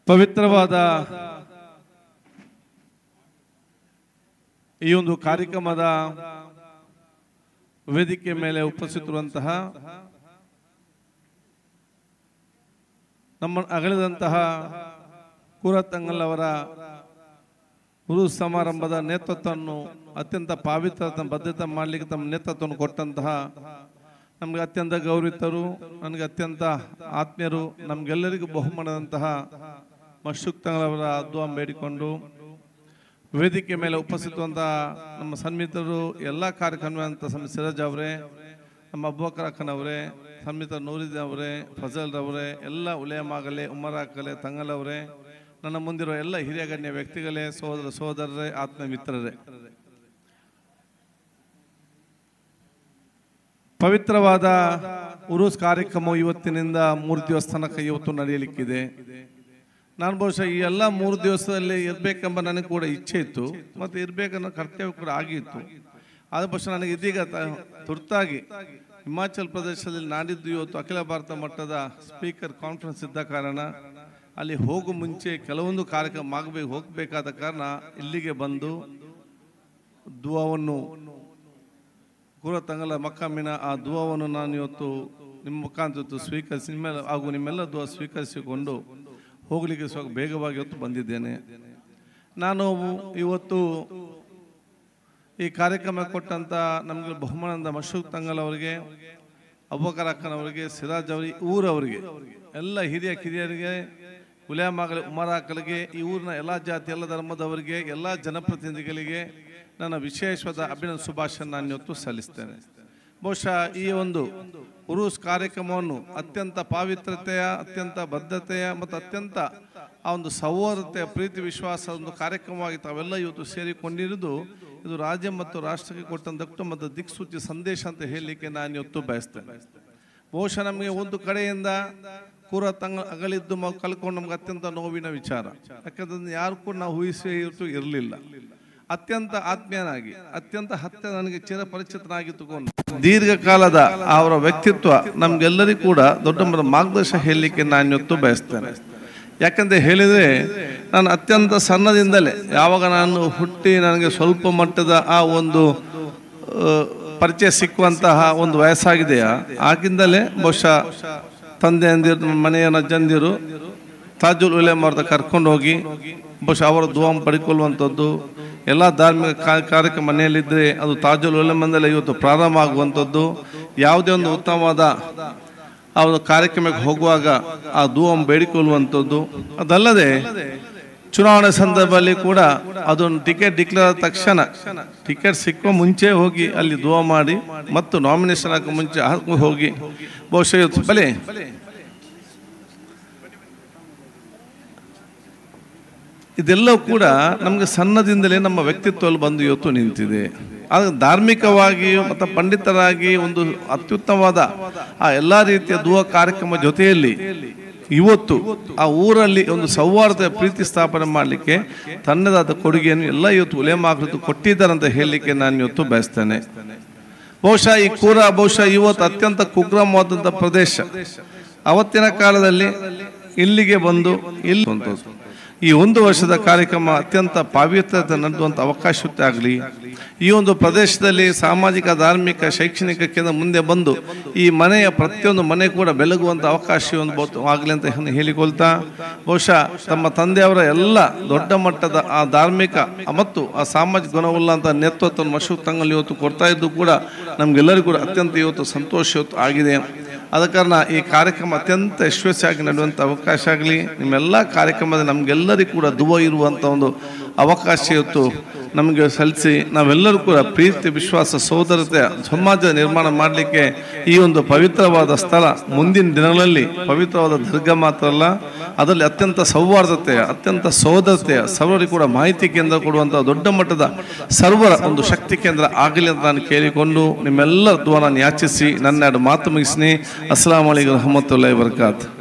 ಪವಿತ್ರವಾದ ಈ ಒಂದು ಕಾರ್ಯಕ್ರಮದ ವೇದಿಕೆ ಮೇಲೆ ಉಪಸ್ಥಿತರುವಂತಹ ನಮ್ಮ ಅಗಲಿದಂತಹ ಕೂರತಂಗಲ್ ಅವರ ಗುರು ಸಮಾರಂಭದ ನೇತೃತ್ವವನ್ನು ಅತ್ಯಂತ ಪವಿತ್ರ ಬದ್ಧತೆ ಮಾಡಲಿಕ್ಕೆ ತಮ್ಮ ನೇತೃತ್ವವನ್ನು ಕೊಟ್ಟಂತಹ ನಮಗೆ ಅತ್ಯಂತ ಗೌರವಿತರು, ನನಗೆ ಅತ್ಯಂತ ಆತ್ಮೀಯರು, ನಮಗೆಲ್ಲರಿಗೂ ಬಹುಮಾನದಂತಹ ಮಶೂಕ್ ತಂಗಲ್ ಅವರ ದುವಾ ಬೇಡಿಕೊಂಡು ವೇದಿಕೆ ಮೇಲೆ ಉಪಸ್ಥಿತವಂತಹ ನಮ್ಮ ಸನ್ಮಿತರು, ಎಲ್ಲ ಕಾರ್ಯಕ್ರಮ ಸಿರಾಜ್ ಅವರೇ, ನಮ್ಮ ಅಬೂಬಕರ್ ಅಕ್ಕನವರೇ, ಸನ್ಮಿತ ನೂರಿದ್ದೀನ್ ಅವರೇ, ಫಜಲ್ ಅವರೇ, ಎಲ್ಲ ಉಲೇಮಾಗಲೇ, ಉಮರಾಕಲೆ, ತಂಗಲ್ ಅವರೇ, ನನ್ನ ಮುಂದಿರುವ ಎಲ್ಲ ಹಿರಿಯ ಗಣ್ಯ ವ್ಯಕ್ತಿಗಳೇ, ಸೋದರರೇ, ಆತ್ಮ ಮಿತ್ರರೇ, ಪವಿತ್ರವಾದ ಉರೂಸ್ ಕಾರ್ಯಕ್ರಮ ಇವತ್ತಿನಿಂದ 3 ದಿವಸ ತನಕ ಇವತ್ತು ನಡೆಯಲಿಕ್ಕಿದೆ. ನಾನು ಬಹುಶಃ ಈ ಎಲ್ಲ 3 ದಿವಸದಲ್ಲಿ ಇರಬೇಕೆಂಬ ನನಗೆ ಕೂಡ ಇಚ್ಛೆ ಇತ್ತು ಮತ್ತು ಇರಬೇಕನ್ನೋ ಕರ್ತವ್ಯ ಕೂಡ ಆಗಿತ್ತು. ಆದ ಬಹುಶಃ ನನಗೆ ಇದೀಗ ತುರ್ತಾಗಿ ಹಿಮಾಚಲ ಪ್ರದೇಶದಲ್ಲಿ ನಾಡಿದ್ದು ಇವತ್ತು ಅಖಿಲ ಭಾರತ ಮಟ್ಟದ ಸ್ಪೀಕರ್ ಕಾನ್ಫರೆನ್ಸ್ ಇದ್ದ ಕಾರಣ ಅಲ್ಲಿ ಹೋಗೋ ಮುಂಚೆ ಕೆಲವೊಂದು ಕಾರ್ಯಕ್ರಮ ಹೋಗಬೇಕಾದ ಕಾರಣ ಇಲ್ಲಿಗೆ ಬಂದು ದುವಾವನ್ನು ಕೂರತಂಗಲ ಮಕ್ಕಾಮಿನ ಆ ದುವಾವನ್ನು ನಾನು ಇವತ್ತು ನಿಮ್ಮ ಮುಖಾಂತರ ಸ್ವೀಕರಿಸಿ ಹಾಗೂ ನಿಮ್ಮೆಲ್ಲ ದುವಾ ಸ್ವೀಕರಿಸಿಕೊಂಡು ಹೋಗಲಿಕ್ಕೆ ಸ್ವಲ್ಪ ಬೇಗವಾಗಿ ಇವತ್ತು ಬಂದಿದ್ದೇನೆ. ನಾನು ಇವತ್ತು ಈ ಕಾರ್ಯಕ್ರಮ ಕೊಟ್ಟಂಥ ನಮಗೆ ಬಹುಮಾನದ ಮಶೂಕ್ ತಂಗಲ್ ಅವರಿಗೆ, ಅಬೂಬಕರ್ ಅಕ್ಕನವರಿಗೆ, ಸಿರಾಜ್ ಅವರಿಗೆ, ಊರವರಿಗೆ, ಎಲ್ಲ ಹಿರಿಯ ಕಿರಿಯರಿಗೆ, ಉಲೇಮಾಗಲಿ, ಉಮರಾಕಲಿಗೆ, ಈ ಊರಿನ ಎಲ್ಲ ಜಾತಿ ಎಲ್ಲ ಧರ್ಮದವರಿಗೆ, ಎಲ್ಲ ಜನಪ್ರತಿನಿಧಿಗಳಿಗೆ ನನ್ನ ವಿಶೇಷವಾದ ಅಭಿನಂದನೆ ಶುಭಾಶಯ ನಾನು ಇವತ್ತು ಸಲ್ಲಿಸ್ತೇನೆ. ಬಹುಶಃ ಈ ಒಂದು ಉರೂಸ್ ಕಾರ್ಯಕ್ರಮವನ್ನು ಅತ್ಯಂತ ಪಾವಿತ್ರತೆಯ, ಅತ್ಯಂತ ಬದ್ಧತೆಯ ಮತ್ತು ಅತ್ಯಂತ ಆ ಒಂದು ಸೌಹಾರ್ದತೆಯ ಪ್ರೀತಿ ವಿಶ್ವಾಸದ ಒಂದು ಕಾರ್ಯಕ್ರಮವಾಗಿ ತಾವೆಲ್ಲ ಇವತ್ತು ಸೇರಿಕೊಂಡಿರುವುದು ಇದು ರಾಜ್ಯ ಮತ್ತು ರಾಷ್ಟ್ರಕ್ಕೆ ಕೊಟ್ಟಂತ ಮತ್ತು ದಿಕ್ಸೂಚಿ ಸಂದೇಶ ಅಂತ ಹೇಳಲಿಕ್ಕೆ ನಾನು ಇವತ್ತು ಬಯಸ್ತೇನೆ. ಬಹುಶಃ ನಮಗೆ ಒಂದು ಕಡೆಯಿಂದ ಕೂರತಂಗಲ್ ಅಗಲಿದ್ದು ಕಲ್ಕೊಂಡು ನಮ್ಗೆ ಅತ್ಯಂತ ನೋವಿನ ವಿಚಾರ. ಯಾಕಂದ್ರೆ ಯಾರು ಕೂಡ ನಾವು ಊಹಿಸಿ ಇರಲಿಲ್ಲ. ಅತ್ಯಂತ ಆತ್ಮೀಯನಾಗಿ, ಅತ್ಯಂತ ಹತ್ತಿರ ನನಗೆ ಚಿರಪರಿಚಿತನಾಗಿತ್ತುಕೊಂಡು ದೀರ್ಘಕಾಲದ ಅವರ ವ್ಯಕ್ತಿತ್ವ ನಮ್ಗೆಲ್ಲರಿಗೂ ಕೂಡ ದೊಡ್ಡ ಮಾರ್ಗದರ್ಶನ ಹೇಳಲಿಕ್ಕೆ ನಾನು ಇವತ್ತು ಬಯಸ್ತೇನೆ. ಯಾಕಂದ್ರೆ ಹೇಳಿದರೆ ನಾನು ಅತ್ಯಂತ ಸಣ್ಣದಿಂದಲೇ ಯಾವಾಗ ನಾನು ಹುಟ್ಟಿ ನನಗೆ ಸ್ವಲ್ಪ ಮಟ್ಟದ ಆ ಒಂದು ಪರಿಚಯ ಸಿಕ್ಕುವಂತಹ ಒಂದು ವಯಸ್ಸಾಗಿದೆಯಾ ಆಗಿಂದಲೇ ಬಹುಶಃ ತಂದೆಯಂದಿರು, ಮನೆಯ ನಜ್ಜಂದಿರು ತಾಜುಲ್ ಉಲೇಮಾ ಅವ್ರದ್ದು ಕರ್ಕೊಂಡು ಹೋಗಿ ಬಹುಶಃ ಅವರ ದುವಾ ಪಡ್ಕೊಳ್ಳುವಂಥದ್ದು, ಎಲ್ಲ ಧಾರ್ಮಿಕ ಕಾರ್ಯಕ್ರಮ ಮನೆಯಲ್ಲಿದ್ದರೆ ಅದು ತಾಜುಲ್ ಉಲೇಮಾದಲ್ಲೇ ಇವತ್ತು ಪ್ರಾರಂಭ ಆಗುವಂಥದ್ದು, ಯಾವುದೇ ಒಂದು ಉತ್ತಮವಾದ ಆ ಒಂದು ಕಾರ್ಯಕ್ರಮಕ್ಕೆ ಹೋಗುವಾಗ ಆ ದುವಾ ಬೇಡಿಕೊಳ್ಳುವಂಥದ್ದು. ಅದಲ್ಲದೆ ಚುನಾವಣೆ ಸಂದರ್ಭದಲ್ಲಿ ಕೂಡ ಅದೊಂದು ಟಿಕೆಟ್ ಡಿಕ್ಲೇರ್ ಆದ ತಕ್ಷಣ ಟಿಕೆಟ್ ಸಿಕ್ಕುವ ಮುಂಚೆ ಹೋಗಿ ಅಲ್ಲಿ ದುವಾ ಮಾಡಿ ಮತ್ತು ನಾಮಿನೇಷನ್ ಹಾಕೋ ಮುಂಚೆ ಹೋಗಿ ಬಹುಶಃ ಇವತ್ತು ಬಲೆ ಇದೆಲ್ಲವೂ ಕೂಡ ನಮಗೆ ಸಣ್ಣದಿಂದಲೇ ನಮ್ಮ ವ್ಯಕ್ತಿತ್ವದಲ್ಲಿ ಬಂದು ಇವತ್ತು ನಿಂತಿದೆ. ಆಗ ಧಾರ್ಮಿಕವಾಗಿಯೂ ಮತ್ತು ಪಂಡಿತರಾಗಿ ಒಂದು ಅತ್ಯುತ್ತಮವಾದ ಆ ಎಲ್ಲ ರೀತಿಯ ದುವಾ ಕಾರ್ಯಕ್ರಮ ಜೊತೆಯಲ್ಲಿ ಇವತ್ತು ಆ ಊರಲ್ಲಿ ಒಂದು ಸೌಹಾರ್ದ ಪ್ರೀತಿ ಸ್ಥಾಪನೆ ಮಾಡಲಿಕ್ಕೆ ತನ್ನದಾದ ಕೊಡುಗೆಯನ್ನು ಎಲ್ಲ ಇವತ್ತು ಉಲೇಮಾಗಲು ಕೊಟ್ಟಿದ್ದಾರೆ ಅಂತ ಹೇಳಲಿಕ್ಕೆ ನಾನು ಇವತ್ತು ಬಯಸ್ತೇನೆ. ಬಹುಶಃ ಈ ಬಹುಶಃ ಇವತ್ತು ಅತ್ಯಂತ ಕುಗ್ರಾಮವಾದಂಥ ಪ್ರದೇಶ. ಅವತ್ತಿನ ಕಾಲದಲ್ಲಿ ಇಲ್ಲಿಗೆ ಬಂದು ಇಲ್ಲಿ ಈ 1 ವರ್ಷದ ಕಾರ್ಯಕ್ರಮ ಅತ್ಯಂತ ಪಾವಿತ್ರತೆ ನಡೆಯುವಂಥ ಅವಕಾಶತೆ ಆಗಲಿ, ಈ ಒಂದು ಪ್ರದೇಶದಲ್ಲಿ ಸಾಮಾಜಿಕ, ಧಾರ್ಮಿಕ, ಶೈಕ್ಷಣಿಕ ಕೇಂದ್ರ ಮುಂದೆ ಬಂದು ಈ ಮನೆಯ ಪ್ರತಿಯೊಂದು ಮನೆ ಕೂಡ ಬೆಳಗುವಂಥ ಅವಕಾಶ ಒಂದು ಆಗಲಿ ಅಂತ ಹೇಳಿಕೊಳ್ತಾ, ಬಹುಶಃ ತಮ್ಮ ತಂದೆಯವರ ಎಲ್ಲ ದೊಡ್ಡ ಮಟ್ಟದ ಆ ಧಾರ್ಮಿಕ ಮತ್ತು ಆ ಸಾಮಾಜಿಕ ಗುಣವುಳ್ಳಂಥ ನೇತೃತ್ವವನ್ನು ಮಶೂಕ್ ತಂಗಲ್ ಇವತ್ತು ಕೊಡ್ತಾ ಇದ್ದು ಕೂಡ ನಮಗೆಲ್ಲರಿಗೂ ಕೂಡ ಅತ್ಯಂತ ಇವತ್ತು ಸಂತೋಷ ಇವತ್ತು ಆಗಿದೆ. ಆದ ಕಾರಣ ಈ ಕಾರ್ಯಕ್ರಮ ಅತ್ಯಂತ ಯಶಸ್ವಿಯಾಗಿ ನಡೆಯುವಂಥ ಅವಕಾಶ ಆಗಲಿ. ನಿಮ್ಮೆಲ್ಲ ಕಾರ್ಯಕ್ರಮದ ನಮಗೆಲ್ಲರಿಗೂ ಕೂಡ ದುವಾ ಇರುವಂಥ ಒಂದು ಅವಕಾಶ ಇವತ್ತು ನಮಗೆ ಸಲ್ಲಿಸಿ ನಾವೆಲ್ಲರೂ ಕೂಡ ಪ್ರೀತಿ, ವಿಶ್ವಾಸ, ಸೋದರತೆ ಸಮಾಜ ನಿರ್ಮಾಣ ಮಾಡಲಿಕ್ಕೆ ಈ ಒಂದು ಪವಿತ್ರವಾದ ಸ್ಥಳ ಮುಂದಿನ ದಿನಗಳಲ್ಲಿ ಪವಿತ್ರವಾದ ದರ್ಗಾ ಮಾತ್ರ ಅಲ್ಲ, ಅದರಲ್ಲಿ ಅತ್ಯಂತ ಸೌಹಾರ್ದತೆಯ, ಅತ್ಯಂತ ಸೋದರತೆಯ, ಸರ್ವರಿಗೂ ಕೂಡ ಮಾಹಿತಿ ಕೇಂದ್ರ ಕೊಡುವಂಥ ದೊಡ್ಡ ಮಟ್ಟದ ಸರ್ವರ ಒಂದು ಶಕ್ತಿ ಕೇಂದ್ರ ಆಗಲಿ ಅಂತ ನಾನು ಕೇಳಿಕೊಂಡು ನಿಮ್ಮೆಲ್ಲರ ದುವಾ ನಾನು ಯಾಚಿಸಿ ನನ್ನ ಮಾತು ಮುಗಿಸ್ನಿ. ಅಸ್ಸಲಾಮು ಅಲೈಕುಂ ವರಹಮತುಲ್ಲಾಹಿ ವಬರಕಾತುಹು.